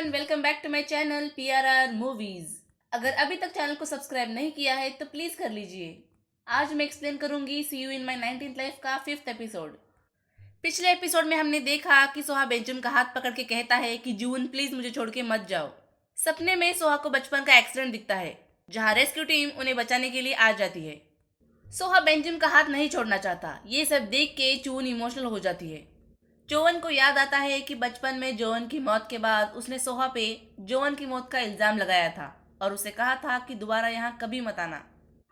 Everyone, welcome back to my channel PRR movies. अगर अभी तक चैनल को सब्सक्राइब नहीं किया है तो प्लीज कर लीजिए। आज मैं एक्सप्लेन करूंगी see you in my 19th life का 5th एपिसोड। पिछले एपिसोड में हमने देखा कि सोहा बेंजम का हाथ पकड़ के कहता है कि जून प्लीज मुझे छोड़ के मत जाओ। सपने में सोहा को बचपन का एक्सीडेंट दिखता है जहाँ रेस्क्यू टीम उन्हें बचाने के लिए आ जाती है। सोहा बेंजम का हाथ नहीं छोड़ना चाहता। ये सब देख के जून इमोशनल हो जाती है। जोवन को याद आता है कि बचपन में जोवन की मौत के बाद उसने सोहा पे जोवन की मौत का इल्जाम लगाया था और उसे कहा था कि दोबारा यहाँ कभी मत आना।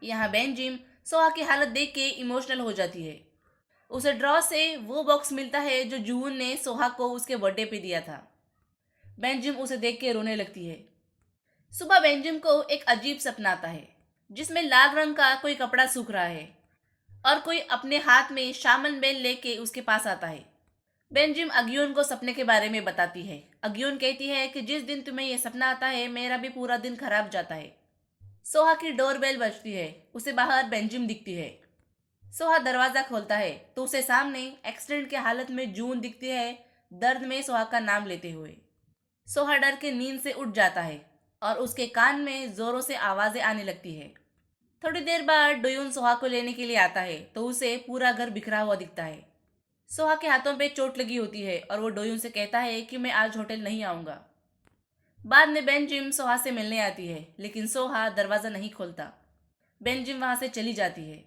यहाँ बेंजिम सोहा की हालत देख के इमोशनल हो जाती है। उसे ड्रॉ से वो बॉक्स मिलता है जो जून ने सोहा को उसके बर्थडे पे दिया था। बेंजिम उसे देख के रोने लगती है। सुबह बेंजिम को एक अजीब सपना आता है जिसमें लाल रंग का कोई कपड़ा सूख रहा है और कोई अपने हाथ में शामन बेल लेके उसके पास आता है। बेंजिम अग्यून को सपने के बारे में बताती है। अग्यून कहती है कि जिस दिन तुम्हें यह सपना आता है मेरा भी पूरा दिन खराब जाता है। सोहा की डोरबेल बजती है। उसे बाहर बेंजिम दिखती है। सोहा दरवाजा खोलता है तो उसे सामने एक्सीडेंट की हालत में जून दिखती है, दर्द में सोहा का नाम लेते हुए। सोहा डर के नींद से उठ जाता है और उसके कान में जोरों से आवाजें आने लगती है। थोड़ी देर बाद डोयून सोहा को लेने के लिए आता है तो उसे पूरा घर बिखरा हुआ दिखता है। सोहा के हाथों पे चोट लगी होती है और वो डोयून से कहता है कि मैं आज होटल नहीं आऊंगा। बाद में बेंजिम सोहा से मिलने आती है लेकिन सोहा दरवाजा नहीं खोलता। बेंजिम वहां से चली जाती है।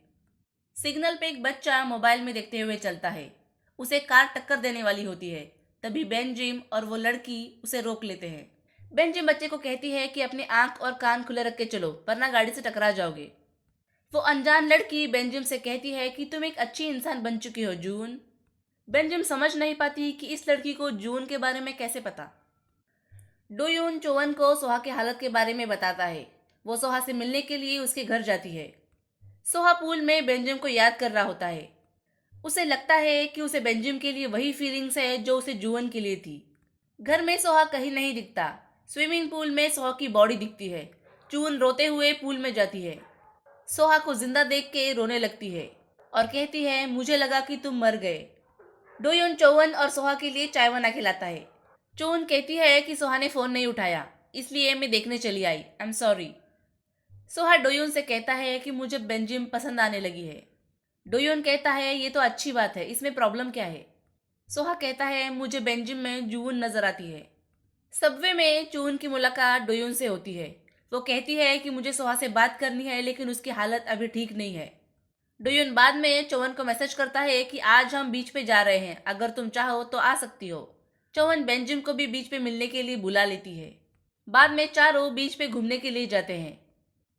सिग्नल पे एक बच्चा मोबाइल में देखते हुए चलता है। उसे कार टक्कर देने वाली होती है। तभी बेंजिम और वो लड़की उसे रोक लेते हैं। बेंजिम बच्चे को कहती है कि अपनी आंख और कान खुले रख के चलो वरना गाड़ी से टकरा जाओगे। वो अनजान लड़की बेंजिम से कहती है कि तुम एक अच्छी इंसान बन चुकी हो जून। बेंजिम समझ नहीं पाती कि इस लड़की को जून के बारे में कैसे पता। डोयून चोवन को सोहा की हालत के बारे में बताता है। वो सोहा से मिलने के लिए उसके घर जाती है। सोहा पूल में बेंजिम को याद कर रहा होता है। उसे लगता है कि उसे बेंजिम के लिए वही फीलिंग्स है जो उसे जूवन के लिए थी। घर में सोहा कहीं नहीं दिखता। स्विमिंग पूल में सोहा की बॉडी दिखती है। जून रोते हुए पूल में जाती है। सोहा को जिंदा देख के रोने लगती है और कहती है मुझे लगा कि तुम मर गए। डोयून चौवन और सोहा के लिए चाय बना के लाता है। चौवन कहती है कि सोहा ने फोन नहीं उठाया इसलिए मैं देखने चली आई, आई एम सॉरी। सोहा डोयून से कहता है कि मुझे बेंजिम पसंद आने लगी है। डोयून कहता है ये तो अच्छी बात है, इसमें प्रॉब्लम क्या है। सोहा कहता है मुझे बेंजिम में जून नजर आती है। सबवे में चून की मुलाकात डोयून से होती है। वो कहती है कि मुझे सोहा से बात करनी है लेकिन उसकी हालत अभी ठीक नहीं है। डोयून बाद में चौवन को मैसेज करता है कि आज हम बीच पे जा रहे हैं, अगर तुम चाहो तो आ सकती हो। चौवन बेंजिम को भी बीच पे मिलने के लिए बुला लेती है। बाद में चारों बीच पे घूमने के लिए जाते हैं।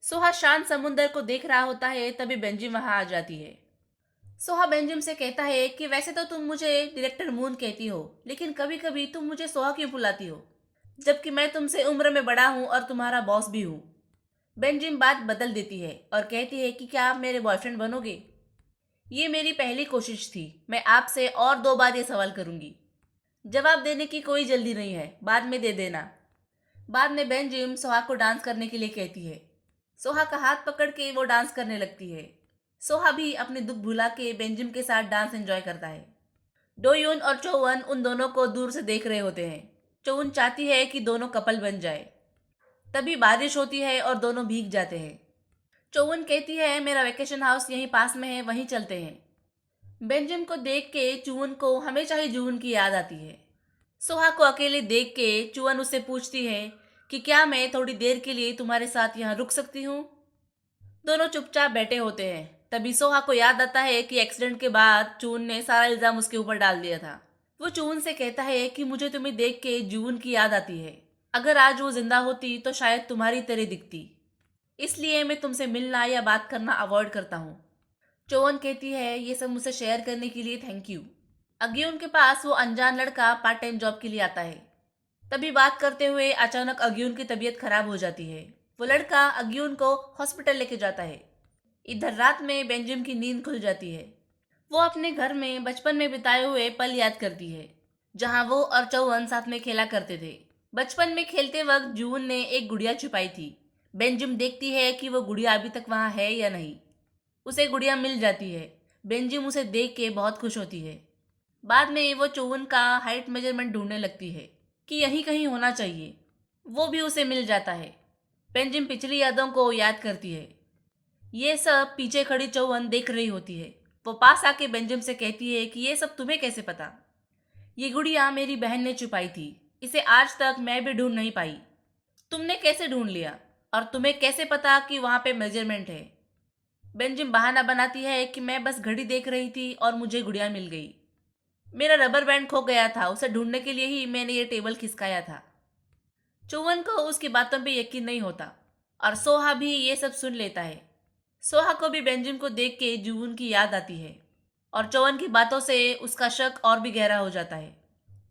सोहा शांत समुंदर को देख रहा होता है तभी बेंजिम वहां आ जाती है। सोहा बेंजिम से कहता है कि वैसे तो तुम मुझे डायरेक्टर मून कहती हो लेकिन कभी कभी तुम मुझे सोहा क्यों बुलाती हो, जबकि मैं तुमसे उम्र में बड़ा हूं और तुम्हारा बॉस भी हूं। बेंजिम बात बदल देती है और कहती है कि क्या आप मेरे बॉयफ्रेंड बनोगे। ये मेरी पहली कोशिश थी, मैं आपसे और 2 बार ये सवाल करूंगी। जवाब देने की कोई जल्दी नहीं है, बाद में दे देना। बाद में बेंजिम सोहा को डांस करने के लिए कहती है। सोहा का हाथ पकड़ के वो डांस करने लगती है। सोहा भी अपने दुख भुला के बेंजिम के साथ डांस एंजॉय करता है। डोयून और चौवन उन दोनों को दूर से देख रहे होते हैं। चौवन चाहती है कि दोनों कपल बन जाए। तभी बारिश होती है और दोनों भीग जाते हैं। चौवन कहती है मेरा वेकेशन हाउस यहीं पास में है, वहीं चलते हैं। बेंजिम को देख के चुवन को हमेशा ही जून की याद आती है। सोहा को अकेले देख के चुवन उससे पूछती है कि क्या मैं थोड़ी देर के लिए तुम्हारे साथ यहाँ रुक सकती हूँ। दोनों चुपचाप बैठे होते हैं। तभी सोहा को याद आता है कि एक्सीडेंट के बाद चून ने सारा इल्जाम उसके ऊपर डाल दिया था। वो चून से कहता है कि मुझे तुम्हें देख के जून की याद आती है। अगर आज वो जिंदा होती तो शायद तुम्हारी तरह दिखती, इसलिए मैं तुमसे मिलना या बात करना अवॉइड करता हूँ। चौवन कहती है ये सब मुझसे शेयर करने के लिए थैंक यू। अग्यून के पास वो अनजान लड़का पार्ट टाइम जॉब के लिए आता है। तभी बात करते हुए अचानक अग्यून की तबीयत खराब हो जाती है। वो लड़का अग्यून को हॉस्पिटल लेके जाता है। इधर रात में बेंजिम की नींद खुल जाती है। वो अपने घर में बचपन में बिताए हुए पल याद करती है जहाँ वो और चौवन साथ में खेला करते थे। बचपन में खेलते वक्त जून ने एक गुड़िया छुपाई थी। बेंजिम देखती है कि वो गुड़िया अभी तक वहाँ है या नहीं। उसे गुड़िया मिल जाती है। बेंजिम उसे देख के बहुत खुश होती है। बाद में वो चौवन का हाइट मेजरमेंट ढूंढने लगती है। कि यहीं कहीं होना चाहिए। वो भी उसे मिल जाता है। बेंजिम पिछली यादों को याद करती है। ये सब पीछे खड़ी चौवन देख रही होती है। वो पास आके बेंजिम से कहती है कि ये सब तुम्हें कैसे पता? ये गुड़िया मेरी बहन ने छुपाई थी। इसे आज तक मैं भी ढूंढ नहीं पाई। तुमने कैसे ढूंढ लिया? और तुम्हें कैसे पता कि वहां पे मेजरमेंट है? बेंजिम बहाना बनाती है कि मैं बस घड़ी देख रही थी और मुझे गुड़िया मिल गई। मेरा रबर बैंड खो गया था, उसे ढूंढने के लिए ही मैंने ये टेबल खिसकाया था। चौवन को उसकी बातों पे यकीन नहीं होता और सोहा भी ये सब सुन लेता है। सोहा को भी बेंजिम को देख के जुवून की याद आती है और चौवन की बातों से उसका शक और भी गहरा हो जाता है।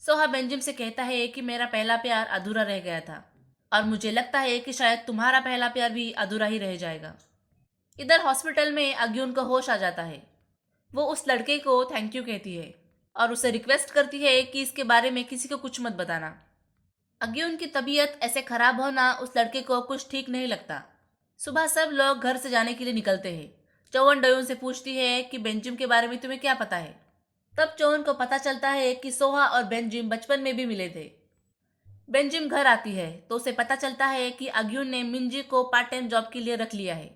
सोहा बेंजिम से कहता है कि मेरा पहला प्यार अधूरा रह गया था और मुझे लगता है कि शायद तुम्हारा पहला प्यार भी अधूरा ही रह जाएगा। इधर हॉस्पिटल में अग्यून को होश आ जाता है। वो उस लड़के को थैंक यू कहती है और उसे रिक्वेस्ट करती है कि इसके बारे में किसी को कुछ मत बताना। अग्यून की तबीयत ऐसे खराब होना उस लड़के को कुछ ठीक नहीं लगता। सुबह सब लोग घर से जाने के लिए निकलते हैं। चौवन डयोन से पूछती है कि बेंजिम के बारे में तुम्हें क्या पता है? तब चौवन को पता चलता है कि सोहा और बेंजिम बचपन में भी मिले थे। बेंजिम घर आती है तो उसे पता चलता है कि अग्यून ने मिंजी को पार्ट टाइम जॉब के लिए रख लिया है।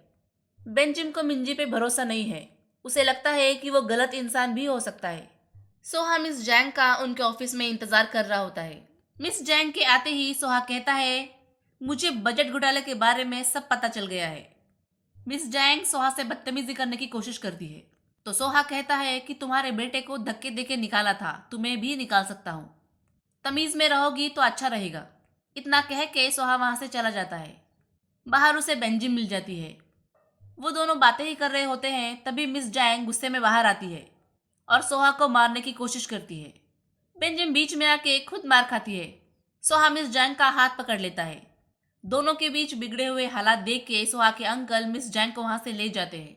बेंजिम को मिंजी पे भरोसा नहीं है। उसे लगता है कि वो गलत इंसान भी हो सकता है। सोहा मिस जैंग का उनके ऑफिस में इंतजार कर रहा होता है। मिस जैंग के आते ही सोहा कहता है, मुझे बजट घोटाले के बारे में सब पता चल गया है। मिस जैंग सोहा से बदतमीजी करने की कोशिश करती है तो सोहा कहता है कि तुम्हारे बेटे को धक्के देके निकाला था, तुम्हें भी निकाल सकता हूँ। तमीज में रहोगी तो अच्छा रहेगा। इतना कह के सोहा वहां से चला जाता है। बाहर उसे बेंजिम मिल जाती है। वो दोनों बातें ही कर रहे होते हैं तभी मिस जैंग गुस्से में बाहर आती है और सोहा को मारने की कोशिश करती है। बेंजिम बीच में आके खुद मार खाती है। सोहा मिस जैंग का हाथ पकड़ लेता है। दोनों के बीच बिगड़े हुए हालात देख के सोहा के अंकल मिस जैंग को वहां से ले जाते हैं।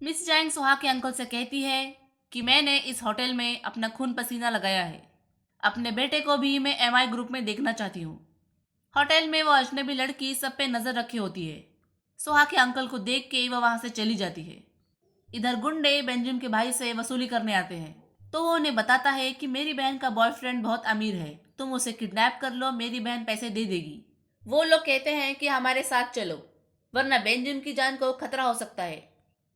मिस जैंग सोहा के अंकल से कहती है कि मैंने इस होटल में अपना खून पसीना लगाया है। अपने बेटे को भी मैं एमआई ग्रुप में देखना चाहती हूँ। होटल में वो अजनबी लड़की सब पे नजर रखी होती है। सोहा के अंकल को देख के वो वहां से चली जाती है। इधर गुंडे बेंजिम के भाई से वसूली करने आते हैं तो वो उन्हें बताता है कि मेरी बहन का बॉयफ्रेंड बहुत अमीर है, तुम उसे किडनैप कर लो, मेरी बहन पैसे दे देगी। वो लोग कहते हैं कि हमारे साथ चलो वरना बेंजिम की जान को खतरा हो सकता है।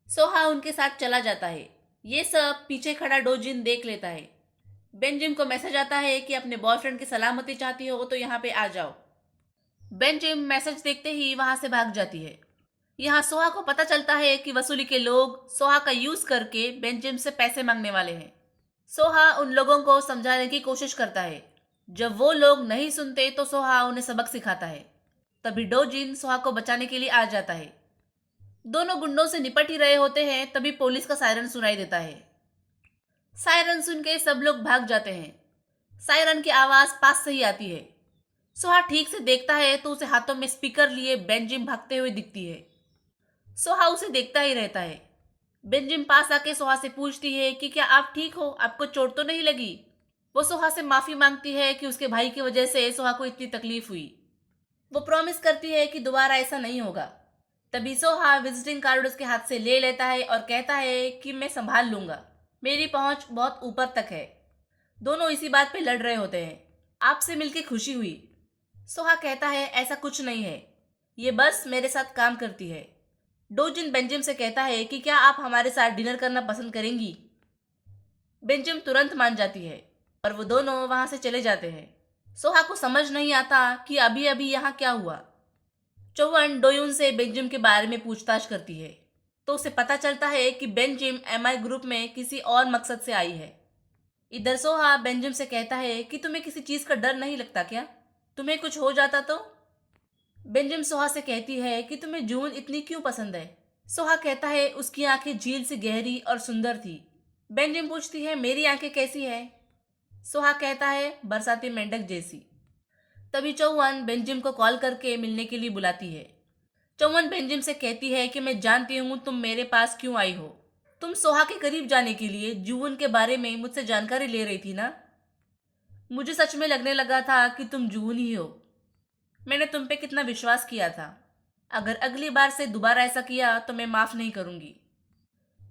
सोहा उनके साथ चला जाता है। ये सब पीछे खड़ा डोजिन देख लेता है। बेंजिम को मैसेज आता है कि अपने बॉयफ्रेंड की सलामती चाहती हो तो यहाँ पे आ जाओ। बेंजिम मैसेज देखते ही वहां से भाग जाती है। यहाँ सोहा को पता चलता है कि वसूली के लोग सोहा का यूज करके बेंजिम से पैसे मांगने वाले हैं। सोहा उन लोगों को समझाने की कोशिश करता है। जब वो लोग नहीं सुनते तो सोहा उन्हें सबक सिखाता है। तभी डोजिन सोहा को बचाने के लिए आ जाता है। दोनों गुंडों से निपट ही रहे होते हैं तभी पुलिस का सायरन सुनाई देता है। सायरन सुन के सब लोग भाग जाते हैं। सायरन की आवाज पास से ही आती है। सोहा ठीक से देखता है तो उसे हाथों में स्पीकर लिए बेंजिम भागते हुए दिखती है। सोहा उसे देखता ही रहता है। बेंजिम पास आके सोहा से पूछती है कि क्या आप ठीक हो, आपको चोट तो नहीं लगी? वो सोहा से माफी मांगती है कि उसके भाई की वजह से सोहा को इतनी तकलीफ हुई। वो प्रॉमिस करती है कि दोबारा ऐसा नहीं होगा। तभी सोहा विजिटिंग कार्ड उसके हाथ से ले लेता है और कहता है कि मैं संभाल लूंगा, मेरी पहुंच बहुत ऊपर तक है। दोनों इसी बात पे लड़ रहे होते हैं। आपसे मिलके खुशी हुई। सोहा कहता है ऐसा कुछ नहीं है, ये बस मेरे साथ काम करती है। डोजिन बेंजिम से कहता है कि क्या आप हमारे साथ डिनर करना पसंद करेंगी? बेंजिम तुरंत मान जाती है और वो दोनों वहां से चले जाते हैं। सोहा को समझ नहीं आता कि अभी अभी यहाँ क्या हुआ। चौवन डोयुन से बेंजिम के बारे में पूछताछ करती है तो उसे पता चलता है कि बेंजिम एमआई ग्रुप में किसी और मकसद से आई है। इधर सोहा बेंजिम से कहता है कि तुम्हें किसी चीज का डर नहीं लगता क्या? तुम्हें कुछ हो जाता तो? बेंजिम सोहा से कहती है कि तुम्हें जून इतनी क्यों पसंद है? सोहा कहता है उसकी आंखें झील से गहरी और सुंदर थी। बेंजिम पूछती है मेरी आंखें कैसी है? सोहा कहता है बरसाती मेंढक जैसी। तभी चौवन बेंजिम को कॉल करके मिलने के लिए बुलाती है। चौवन बेंजिम से कहती है कि मैं जानती हूँ तुम मेरे पास क्यों आई हो। तुम सोहा के करीब जाने के लिए जून के बारे में मुझसे जानकारी ले रही थी ना? मुझे सच में लगने लगा था कि तुम जून ही हो। मैंने तुम पे कितना विश्वास किया था। अगर अगली बार से दोबारा ऐसा किया तो मैं माफ नहीं करूंगी।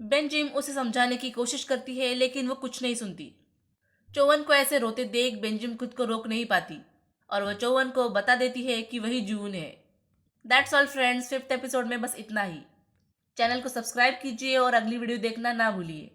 बेंजिम उसे समझाने की कोशिश करती है लेकिन वो कुछ नहीं सुनती। चौवन को ऐसे रोते देख बेंजिम खुद को रोक नहीं पाती और वो चौवन को बता देती है कि वही जून है। That's all friends, 5th episode में बस इतना ही। चैनल को सब्सक्राइब कीजिए और अगली वीडियो देखना ना भूलिए।